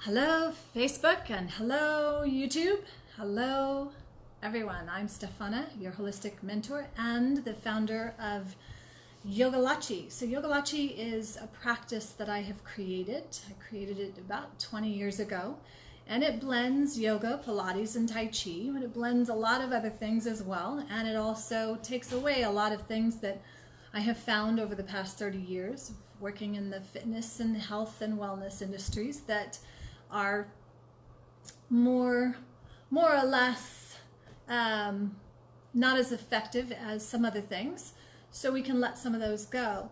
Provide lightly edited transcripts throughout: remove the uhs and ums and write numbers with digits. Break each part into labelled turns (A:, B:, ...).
A: Hello Facebook and hello YouTube. Hello everyone. I'm Stefana, your holistic mentor and the founder of Yogilachi. So Yogilachi is a practice that I have created. I created it about 20 years ago, and it blends yoga, Pilates, and Tai Chi, but it blends a lot of other things as well, and it also takes away a lot of things that I have found over the past 30 years working in the fitness and health and wellness industries that are more or less not as effective as some other things. So we can let some of those go.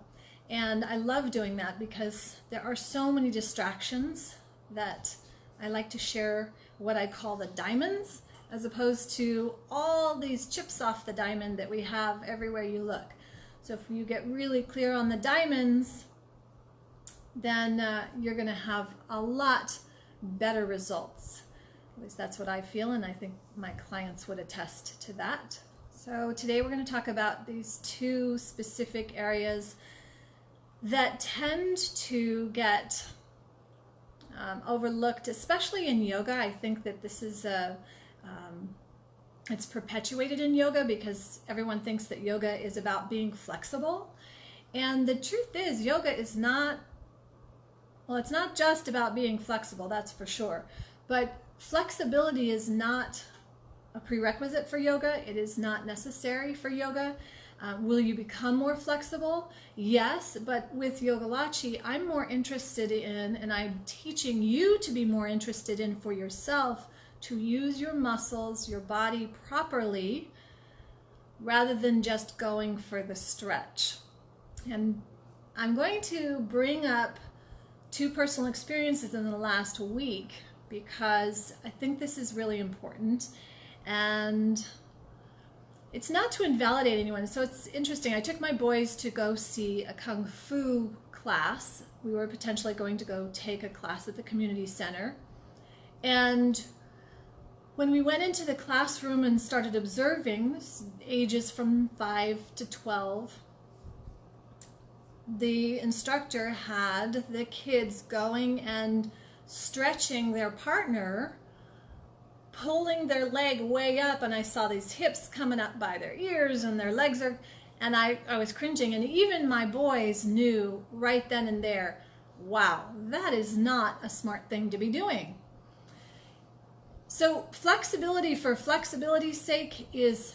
A: And I love doing that because there are so many distractions that I like to share what I call the diamonds, as opposed to all these chips off the diamond that we have everywhere you look. So if you get really clear on the diamonds, then you're going to have a lot better results. At least that's what I feel, and I think my clients would attest to that. So today we're going to talk about these two specific areas that tend to get overlooked, especially in yoga. I think that this is it's perpetuated in yoga because everyone thinks that yoga is about being flexible. And the truth is, yoga is not, well, it's not just about being flexible, that's for sure. But flexibility is not a prerequisite for yoga. It is not necessary for yoga. Will you become more flexible? Yes, but with Yogilachi, I'm more interested in, and I'm teaching you to be more interested in for yourself, to use your muscles, your body properly, rather than just going for the stretch. And I'm going to bring up two personal experiences in the last week because I think this is really important, and it's not to invalidate anyone. So it's interesting. I took my boys to go see a Kung Fu class. We were potentially going to go take a class at the community center. And when we went into the classroom and started observing ages from 5 to 12, the instructor had the kids going and stretching their partner, pulling their leg way up, and I saw these hips coming up by their ears and their legs are, and I was cringing, and even my boys knew right then and there, wow, that is not a smart thing to be doing. So flexibility for flexibility's sake is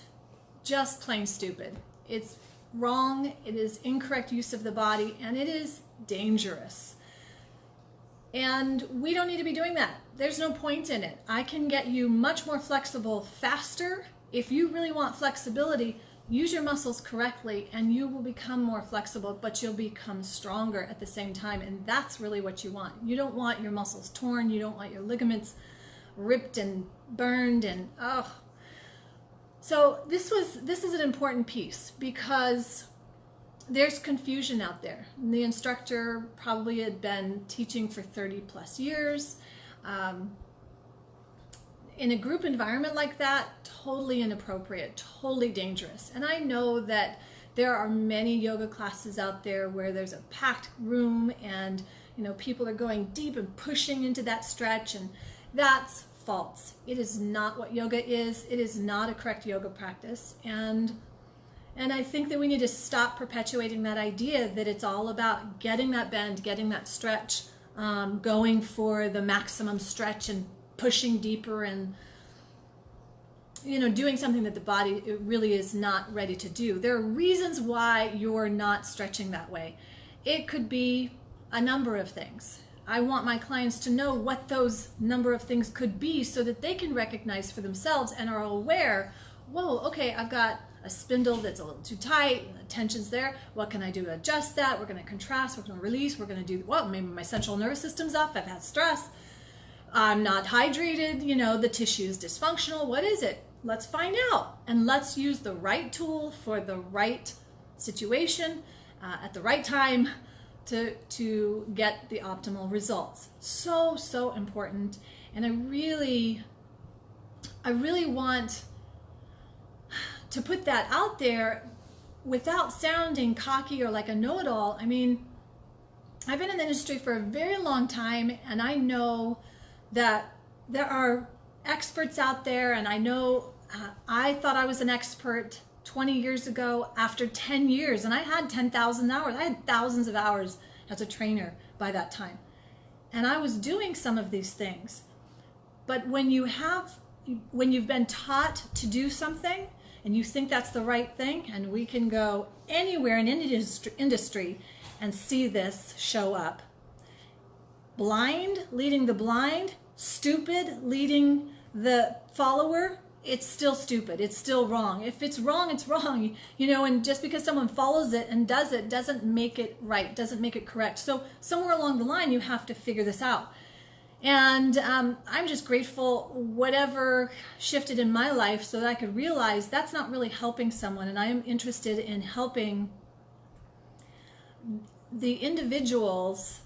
A: just plain stupid. It's wrong, it is incorrect use of the body, and it is dangerous. And we don't need to be doing that. There's no point in it. I can get you much more flexible faster. If you really want flexibility, use your muscles correctly and you will become more flexible, but you'll become stronger at the same time. And that's really what you want. You don't want your muscles torn. You don't want your ligaments ripped and burned and So this is an important piece because there's confusion out there. The instructor probably had been teaching for 30 plus years. In a group environment like that, totally inappropriate, totally dangerous. And I know that there are many yoga classes out there where there's a packed room and people are going deep and pushing into that stretch, and that's false. It is not what yoga is. It is not a correct yoga practice. And I think that we need to stop perpetuating that idea that it's all about getting that bend, getting that stretch, going for the maximum stretch and pushing deeper and doing something that the body really is not ready to do. There are reasons why you're not stretching that way. It could be a number of things. I want my clients to know what those number of things could be so that they can recognize for themselves and are aware, whoa, okay, I've got a spindle that's a little too tight, the tension's there. What can I do to adjust that? We're going to contrast, we're going to release, we're going to do, well, maybe my central nervous system's off, I've had stress, I'm not hydrated, the tissue is dysfunctional. What is it? Let's find out. And let's use the right tool for the right situation at the right time to get the optimal results. So important. And I really want to put that out there without sounding cocky or like a know-it-all. I mean, I've been in the industry for a very long time, and I know that there are experts out there, and I know I thought I was an expert 20 years ago after 10 years, and I had 10,000 hours. I had thousands of hours as a trainer by that time. And I was doing some of these things. But when you've been taught to do something and you think that's the right thing, and we can go anywhere in any industry and see this show up. Blind leading the blind, stupid leading the follower, it's still stupid. It's still wrong. If it's wrong, it's wrong. You know, and just because someone follows it and does it doesn't make it right, doesn't make it correct. So somewhere along the line, you have to figure this out. And I'm just grateful whatever shifted in my life so that I could realize that's not really helping someone. And I am interested in helping the individuals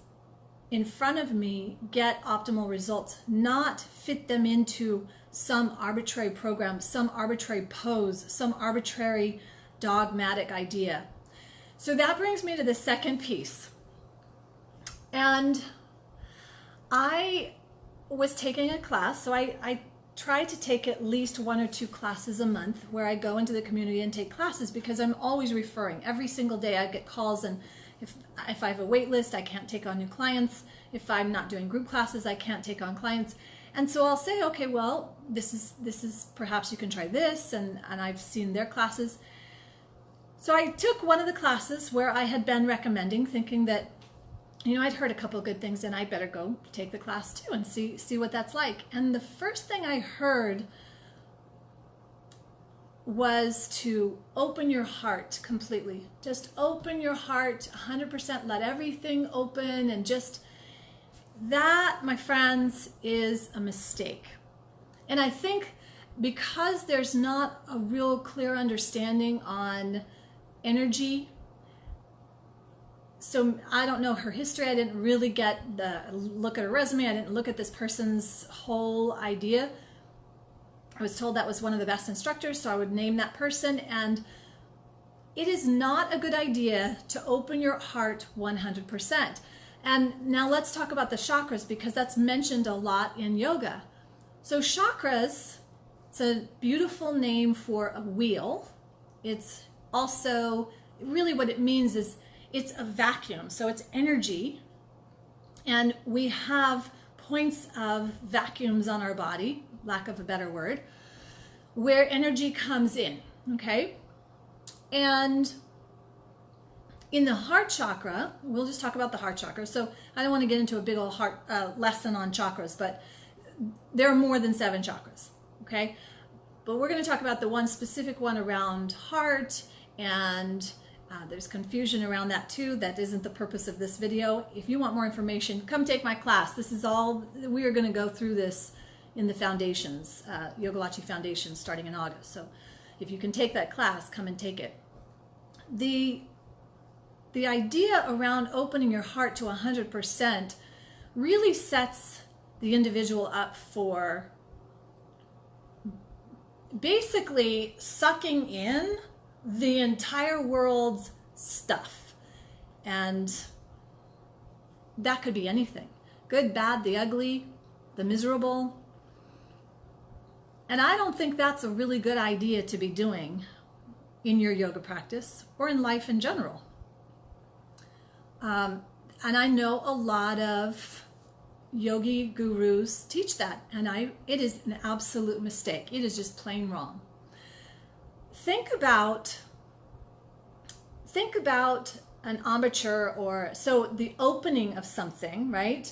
A: in front of me get optimal results, not fit them into some arbitrary program, some arbitrary pose, some arbitrary dogmatic idea. So that brings me to the second piece. And I was taking a class, so I try to take at least 1 or 2 classes a month where I go into the community and take classes, because I'm always referring. Every single day I get calls, and if I have a wait list, I can't take on new clients. If I'm not doing group classes, I can't take on clients. And so I'll say, okay, well, this is perhaps you can try this, and I've seen their classes. So I took one of the classes where I had been recommending, thinking that, you know, I'd heard a couple of good things and I better go take the class too and see what that's like. And the first thing I heard was to open your heart completely. Just open your heart 100%, let everything open, and just that, my friends, is a mistake. And I think because there's not a real clear understanding on energy, so I don't know her history. I didn't really get the look at her resume. I didn't look at this person's whole idea. I was told that was one of the best instructors, so I would name that person. And it is not a good idea to open your heart 100%. And now let's talk about the chakras, because that's mentioned a lot in yoga. So chakras, it's a beautiful name for a wheel. It's also, really what it means is it's a vacuum. So it's energy. And we have points of vacuums on our body, lack of a better word, where energy comes in, okay? And in the heart chakra, we'll just talk about the heart chakra. So I don't want to get into a big old heart lesson on chakras, but there are more than 7 chakras, okay? But we're going to talk about the one specific one around heart, and there's confusion around that too. That isn't the purpose of this video. If you want more information, come take my class. This is all, we are going to go through this in the foundations, Yogilachi Foundations, starting in August. So if you can take that class, come and take it. The idea around opening your heart to 100% really sets the individual up for basically sucking in the entire world's stuff. And that could be anything. Good, bad, the ugly, the miserable. And I don't think that's a really good idea to be doing in your yoga practice or in life in general. And I know a lot of yogi gurus teach that, and it is an absolute mistake. It is just plain wrong. Think about an amateur, or so the opening of something, right?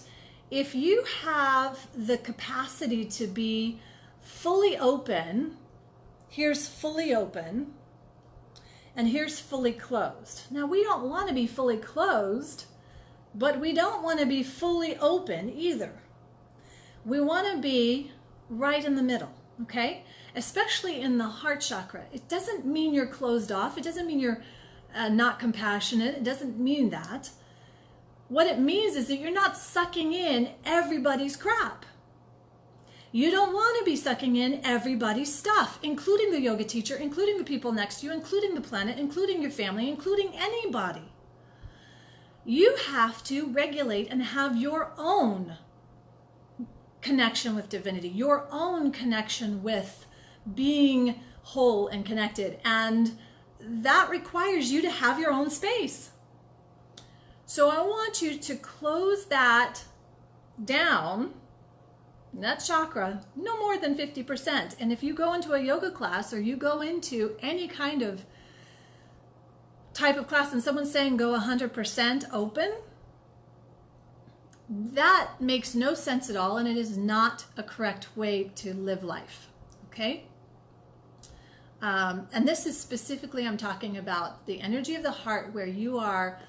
A: If you have the capacity to be fully open, here's fully open, and here's fully closed. Now, we don't want to be fully closed, but we don't want to be fully open either. We want to be right in the middle, okay? Especially in the heart chakra. It doesn't mean you're closed off. It doesn't mean you're not compassionate. It doesn't mean that. What it means is that you're not sucking in everybody's crap. You don't want to be sucking in everybody's stuff, including the yoga teacher, including the people next to you, including the planet, including your family, including anybody. You have to regulate and have your own connection with divinity, your own connection with being whole and connected. And that requires you to have your own space. So I want you to close that down, that chakra, no more than 50%. And if you go into a yoga class or you go into any kind of type of class and someone's saying go 100% open, that makes no sense at all, and it is not a correct way to live life, okay? And this is specifically, I'm talking about the energy of the heart where you are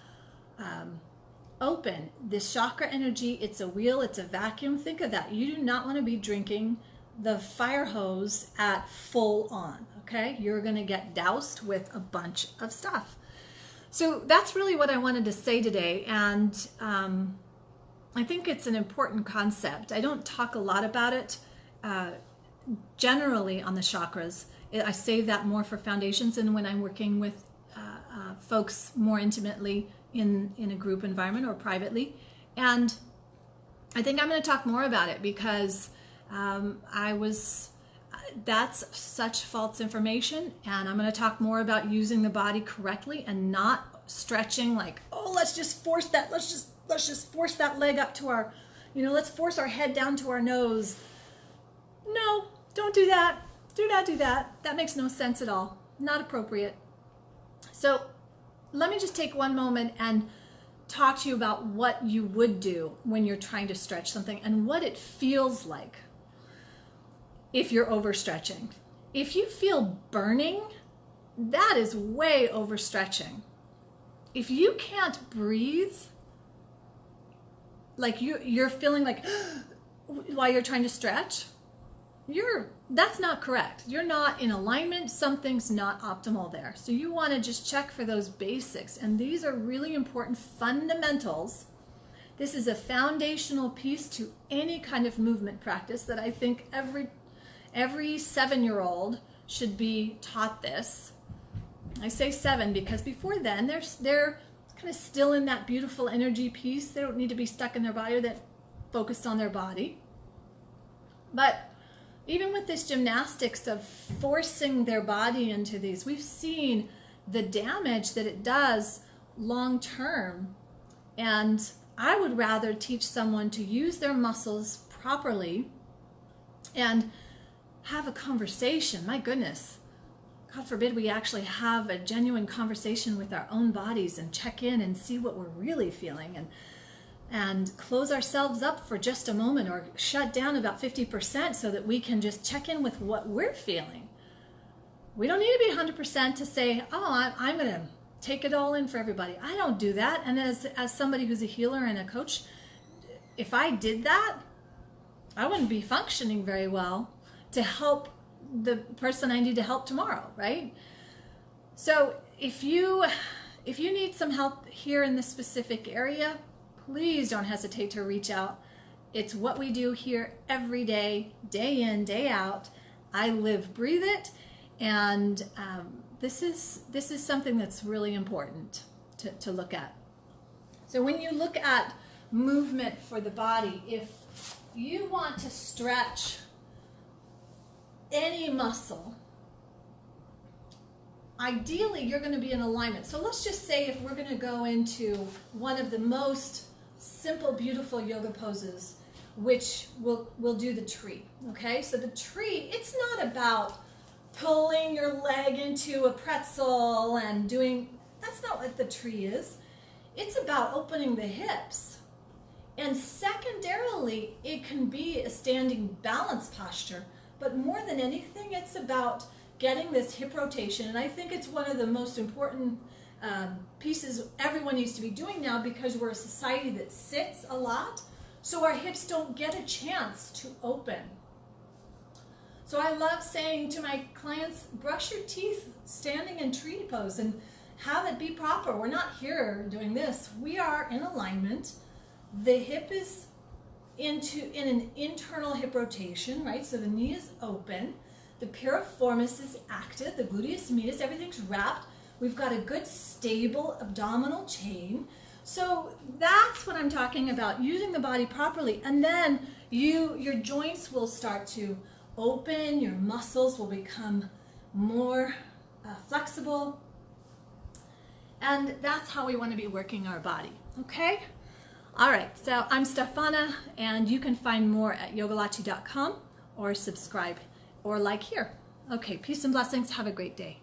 A: open. This chakra energy, it's a wheel, it's a vacuum. Think of that. You do not want to be drinking the fire hose at full on, okay? You're going to get doused with a bunch of stuff. So that's really what I wanted to say today, and I think it's an important concept. I don't talk a lot about it generally on the chakras. I save that more for foundations and when I'm working with folks more intimately in a group environment or privately. And I think I'm going to talk more about it because that's such false information, and I'm going to talk more about using the body correctly and not stretching like, oh, let's just force that, let's just force that leg up to our, let's force our head down to our nose. No, don't do that. Do not do that. That makes no sense at all. Not appropriate. So let me just take one moment and talk to you about what you would do when you're trying to stretch something and what it feels like if you're overstretching. If you feel burning, that is way overstretching. If you can't breathe, like you're feeling like while you're trying to stretch, that's not correct. You're not in alignment. Something's not optimal there. So you want to just check for those basics. And these are really important fundamentals. This is a foundational piece to any kind of movement practice that I think every 7-year-old should be taught this. I say 7 because before then they're kind of still in that beautiful energy piece. They don't need to be stuck in their body or that focused on their body. But even with this gymnastics of forcing their body into these, we've seen the damage that it does long term. And I would rather teach someone to use their muscles properly and have a conversation. My goodness, God forbid we actually have a genuine conversation with our own bodies and check in and see what we're really feeling and close ourselves up for just a moment or shut down about 50% so that we can just check in with what we're feeling. We don't need to be 100% to say, oh, I'm going to take it all in for everybody. I don't do that. And as somebody who's a healer and a coach, if I did that, I wouldn't be functioning very well to help the person I need to help tomorrow, right? So if you need some help here in this specific area, please don't hesitate to reach out. It's what we do here every day, day in, day out. I live, breathe it, and this is something that's really important to look at. So when you look at movement for the body, if you want to stretch any muscle, ideally you're going to be in alignment. So let's just say if we're going to go into one of the most simple, beautiful yoga poses, which we'll do the tree. Okay, so the tree, it's not about pulling your leg into a pretzel and that's not what the tree is. It's about opening the hips. And secondarily, it can be a standing balance posture, but more than anything, it's about getting this hip rotation. And I think it's one of the most important pieces everyone needs to be doing now because we're a society that sits a lot, so our hips don't get a chance to open. So I love saying to my clients, brush your teeth standing in tree pose and have it be proper. We're not here doing this. We are in alignment. The hip is in an internal hip rotation, right? So the knee is open. The piriformis is active. The gluteus medius, everything's wrapped. We've got a good stable abdominal chain. So that's what I'm talking about, using the body properly. And then your joints will start to open, your muscles will become more flexible. And that's how we want to be working our body, okay? All right, so I'm Stefana, and you can find more at yogilachi.com or subscribe or like here. Okay, peace and blessings. Have a great day.